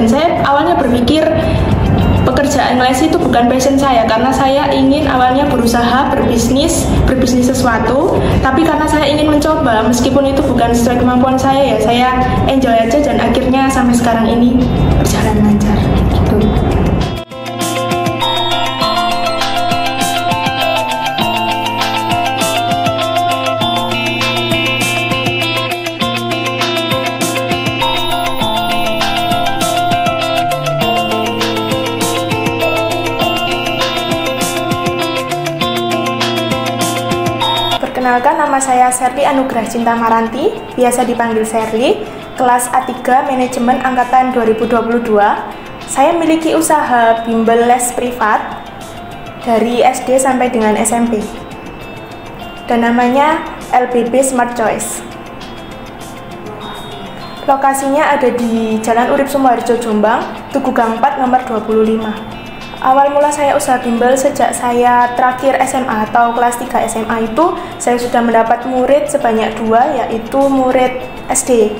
Dan saya awalnya berpikir pekerjaan les itu bukan passion saya, karena saya ingin awalnya berusaha berbisnis sesuatu, tapi karena saya ingin mencoba meskipun itu bukan sesuai kemampuan saya, ya saya enjoy aja, dan akhirnya sampai sekarang ini berjalan lancar gitu. Perkenalkan, nama saya Sherly Anugrah Cinta Maranti, biasa dipanggil Sherly, kelas A3 Manajemen Angkatan 2022. Saya memiliki usaha bimbel les privat dari SD sampai dengan SMP. Dan namanya LBB Smart Choice. Lokasinya ada di Jalan Urip Sumoharjo, Jombang, Tugu Gang 4 nomor 25. Awal mula saya usaha bimbel sejak saya terakhir SMA atau kelas 3 SMA itu, saya sudah mendapat murid sebanyak 2, yaitu murid SD.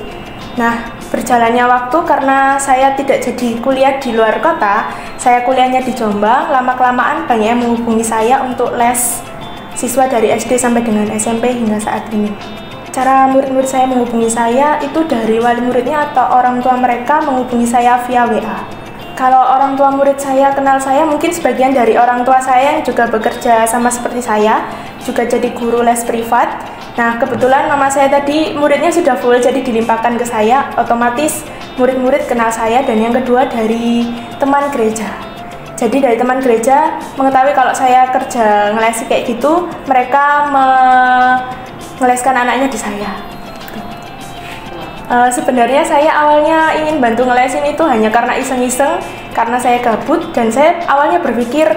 Nah, berjalannya waktu karena saya tidak jadi kuliah di luar kota, saya kuliahnya di Jombang, lama-kelamaan banyak yang menghubungi saya untuk les siswa dari SD sampai dengan SMP hingga saat ini. Cara murid-murid saya menghubungi saya itu dari wali muridnya atau orang tua mereka menghubungi saya via WA. Kalau orang tua murid saya kenal saya, mungkin sebagian dari orang tua saya yang juga bekerja sama seperti saya, juga jadi guru les privat. Nah, kebetulan mama saya tadi muridnya sudah full, jadi dilimpahkan ke saya, otomatis murid-murid kenal saya. Dan yang kedua dari teman gereja. Jadi dari teman gereja mengetahui kalau saya kerja ngelesi kayak gitu, mereka mengeleskan anaknya di saya. Sebenarnya saya awalnya ingin bantu ngelesin itu hanya karena iseng-iseng, karena saya gabut, dan saya awalnya berpikir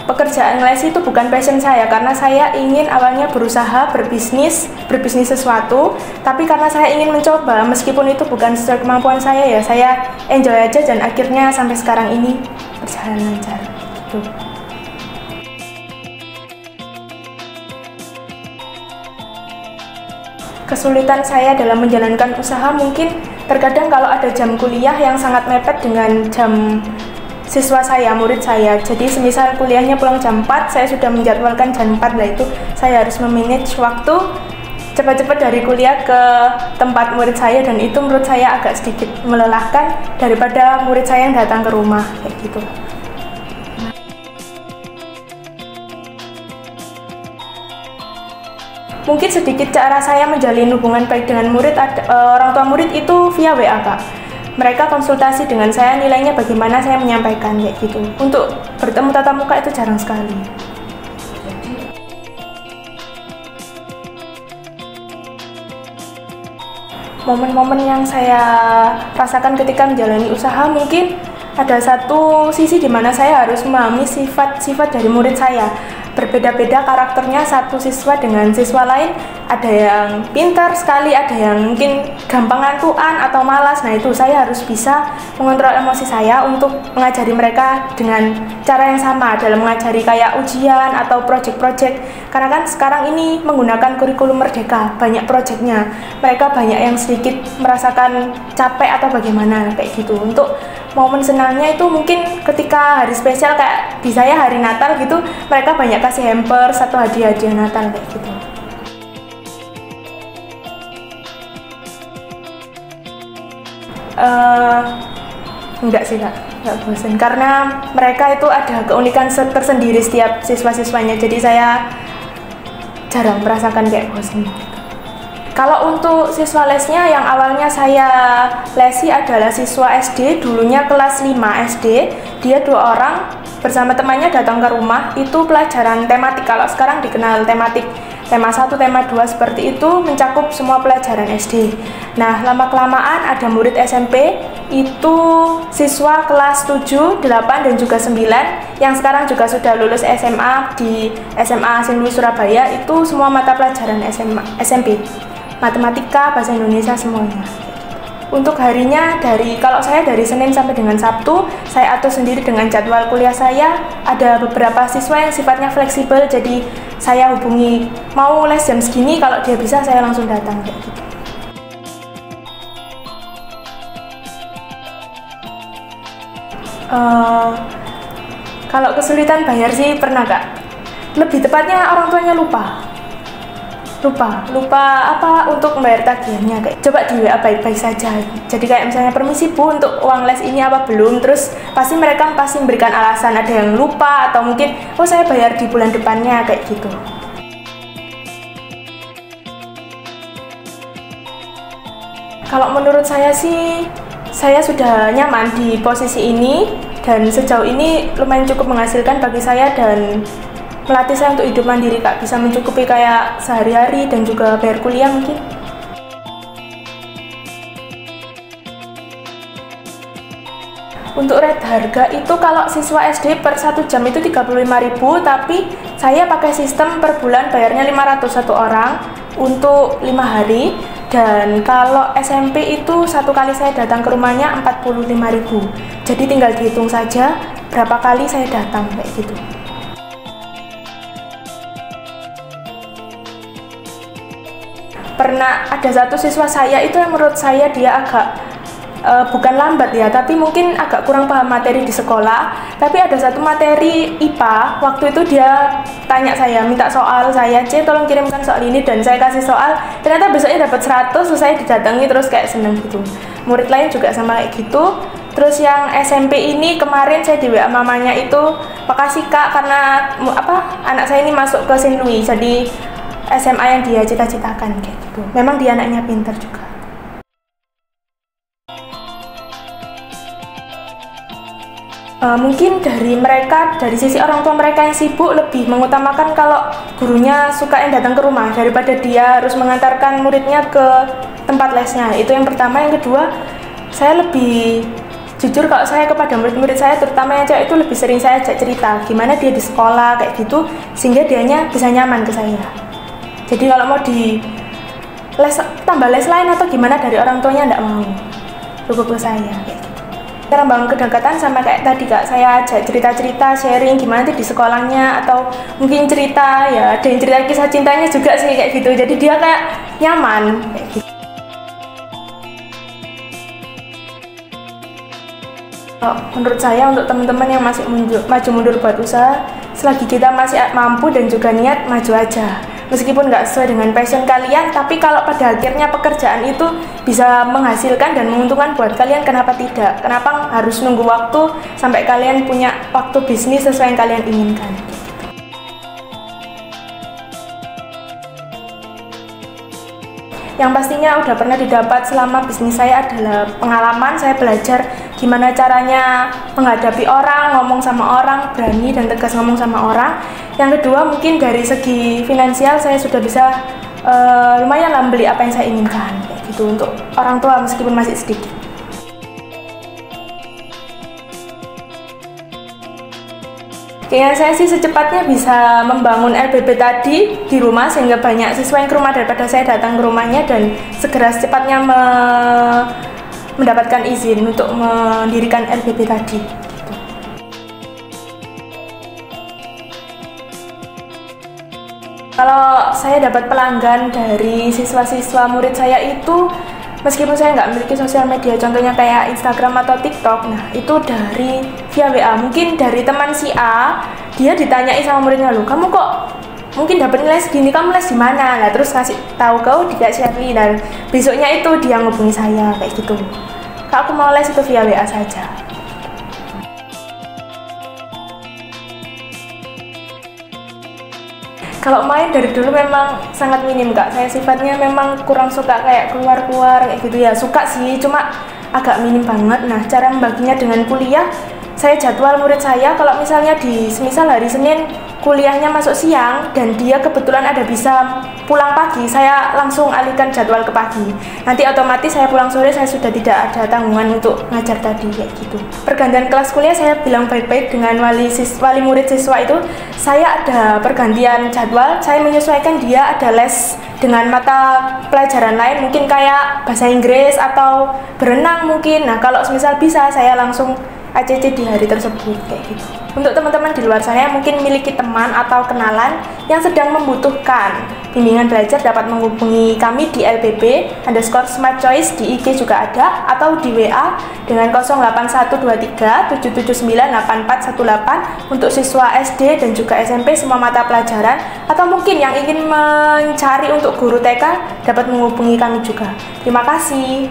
pekerjaan ngeles itu bukan passion saya, karena saya ingin awalnya berusaha berbisnis sesuatu, tapi karena saya ingin mencoba meskipun itu bukan sesuai kemampuan saya, ya saya enjoy aja, dan akhirnya sampai sekarang ini berjalan lancar gitu. Kesulitan saya dalam menjalankan usaha mungkin terkadang kalau ada jam kuliah yang sangat mepet dengan jam siswa saya, murid saya. Jadi semisal kuliahnya pulang jam 4, saya sudah menjadwalkan jam 4, lah itu saya harus memanage waktu cepat-cepat dari kuliah ke tempat murid saya, dan itu menurut saya agak sedikit melelahkan daripada murid saya yang datang ke rumah kayak gitu. Mungkin sedikit cara saya menjalin hubungan baik dengan murid, orang tua murid itu via WA, Kak. Mereka konsultasi dengan saya, nilainya bagaimana, saya menyampaikan kayak gitu. Untuk bertemu tatap muka itu jarang sekali. Momen-momen yang saya rasakan ketika menjalani usaha, mungkin ada satu sisi di mana saya harus memahami sifat-sifat dari murid saya. Berbeda-beda karakternya satu siswa dengan siswa lain, ada yang pintar sekali, ada yang mungkin gampang ngantuan atau malas. Nah, itu saya harus bisa mengontrol emosi saya untuk mengajari mereka dengan cara yang sama dalam mengajari kayak ujian atau project-project. Karena kan sekarang ini menggunakan kurikulum merdeka, banyak projectnya, mereka banyak yang sedikit merasakan capek atau bagaimana kayak gitu. Untuk momen senangnya itu mungkin ketika hari spesial kayak di saya hari Natal gitu, mereka banyak kasih hampers atau hadiah-hadiah Natal kayak gitu. Enggak sih, Kak, enggak bosan, karena mereka itu ada keunikan tersendiri setiap siswa-siswanya, jadi saya jarang merasakan kayak bosan. Kalau untuk siswa lesnya yang awalnya saya lesi adalah siswa SD, dulunya kelas 5 SD, dia 2 orang bersama temannya datang ke rumah, itu pelajaran tematik, kalau sekarang dikenal tematik, tema 1, tema 2 seperti itu, mencakup semua pelajaran SD. Nah, lama-kelamaan ada murid SMP, itu siswa kelas 7, 8, dan juga 9, yang sekarang juga sudah lulus SMA di SMA St. Louis Surabaya, itu semua mata pelajaran SMP. Matematika, bahasa Indonesia, semuanya. Untuk harinya, kalau saya dari Senin sampai dengan Sabtu, saya atur sendiri dengan jadwal kuliah saya. Ada beberapa siswa yang sifatnya fleksibel, jadi saya hubungi mau les jam segini, kalau dia bisa saya langsung datang kayak gitu. Eh, Kalau kesulitan bayar sih pernah Kak. Lebih tepatnya orang tuanya lupa apa untuk membayar tagihannya, kayak coba di WA baik-baik saja. Jadi kayak misalnya, permisi Bu, untuk uang les ini apa belum, terus mereka pasti memberikan alasan, ada yang lupa atau mungkin oh saya bayar di bulan depannya, kayak gitu. Kalau menurut saya sih, saya sudah nyaman di posisi ini dan sejauh ini lumayan cukup menghasilkan bagi saya dan melatih saya untuk hidup mandiri Kak, bisa mencukupi kayak sehari-hari dan juga bayar kuliah mungkin. Untuk rate harga itu kalau siswa SD per 1 jam itu 35.000, tapi saya pakai sistem per bulan bayarnya 500 satu orang untuk 5 hari. Dan kalau SMP itu satu kali saya datang ke rumahnya 45.000. Jadi tinggal dihitung saja berapa kali saya datang, kayak gitu. Pernah ada satu siswa saya itu yang menurut saya dia agak bukan lambat ya, tapi mungkin agak kurang paham materi di sekolah. Tapi ada satu materi IPA, waktu itu dia tanya saya, minta soal saya, C tolong kirimkan soal ini, dan saya kasih soal, ternyata besoknya dapat 100, terus saya didatangi terus kayak seneng gitu. Murid lain juga sama kayak gitu. Terus yang SMP ini kemarin saya di WA mamanya itu, makasih Kak karena anak saya ini masuk ke Saint Louis, jadi SMA yang dia cita-citakan, kayak gitu. Memang dia anaknya pintar juga. Mungkin dari sisi orang tua mereka yang sibuk lebih mengutamakan kalau gurunya suka yang datang ke rumah daripada dia harus mengantarkan muridnya ke tempat lesnya. Itu yang pertama. Yang kedua, saya lebih jujur kalau saya kepada murid-murid saya, terutama yang cewek, itu lebih sering saya ajak cerita gimana dia di sekolah kayak gitu, sehingga dianya bisa nyaman ke saya. Jadi kalau mau di tambah les lain atau gimana dari orang tuanya enggak mau, cukup ke saya kayak gitu. Cara membangun kedekatan sama kayak tadi Kak, saya ajak cerita-cerita, sharing gimana sih di sekolahnya, atau mungkin cerita ya ada yang cerita kisah cintanya juga sih kayak gitu. Jadi dia kayak nyaman kayak gitu. Menurut saya untuk teman-teman yang masih maju mundur buat usaha, selagi kita masih mampu dan juga niat, maju aja. Meskipun nggak sesuai dengan passion kalian, tapi kalau pada akhirnya pekerjaan itu bisa menghasilkan dan menguntungkan buat kalian, kenapa tidak? Kenapa harus nunggu waktu sampai kalian punya waktu bisnis sesuai yang kalian inginkan? Yang pastinya udah pernah didapat selama bisnis saya adalah pengalaman. Saya belajar gimana caranya menghadapi orang, ngomong sama orang, berani dan tegas ngomong sama orang. Yang kedua, mungkin dari segi finansial saya sudah bisa lumayan lah beli apa yang saya inginkan, kayak gitu, untuk orang tua meskipun masih sedikit. Keinginan saya sih secepatnya bisa membangun LBB tadi di rumah, sehingga banyak siswa yang ke rumah daripada saya datang ke rumahnya, dan segera secepatnya mendapatkan izin untuk mendirikan LBB tadi. Gitu. Kalau saya dapat pelanggan dari siswa-siswa murid saya itu, meskipun saya nggak memiliki sosial media, contohnya kayak Instagram atau TikTok, nah itu dari via WA. Mungkin dari teman si A, dia ditanyai sama muridnya, loh kamu kok mungkin dapat nilai segini, kamu les di mana? Nah terus kasih tahu kau di Kak Shirley, dan besoknya itu dia ngubungi saya kayak gitu. Kak aku mau les, itu via WA saja. Kalau main dari dulu memang sangat minim Kak. Saya sifatnya memang kurang suka kayak keluar-keluar kayak gitu ya. Suka sih, cuma agak minim banget. Nah, cara membaginya dengan kuliah, saya jadwal murid saya kalau misalnya semisal hari Senin kuliahnya masuk siang dan dia kebetulan ada bisa pulang pagi, saya langsung alihkan jadwal ke pagi. Nanti otomatis saya pulang sore, saya sudah tidak ada tanggungan untuk ngajar tadi kayak gitu. Pergantian kelas kuliah saya bilang baik-baik dengan wali murid siswa itu. Saya ada pergantian jadwal, saya menyesuaikan dia ada les dengan mata pelajaran lain, mungkin kayak bahasa Inggris atau berenang mungkin. Nah kalau misal bisa, saya langsung ACC di hari tersebut kayak gitu. Untuk teman-teman di luar sana yang mungkin memiliki teman atau kenalan yang sedang membutuhkan bimbingan belajar dapat menghubungi kami di LPB_Smart Choice di IG juga ada, atau di WA dengan 081377984818 untuk siswa SD dan juga SMP semua mata pelajaran, atau mungkin yang ingin mencari untuk guru TK dapat menghubungi kami juga. Terima kasih.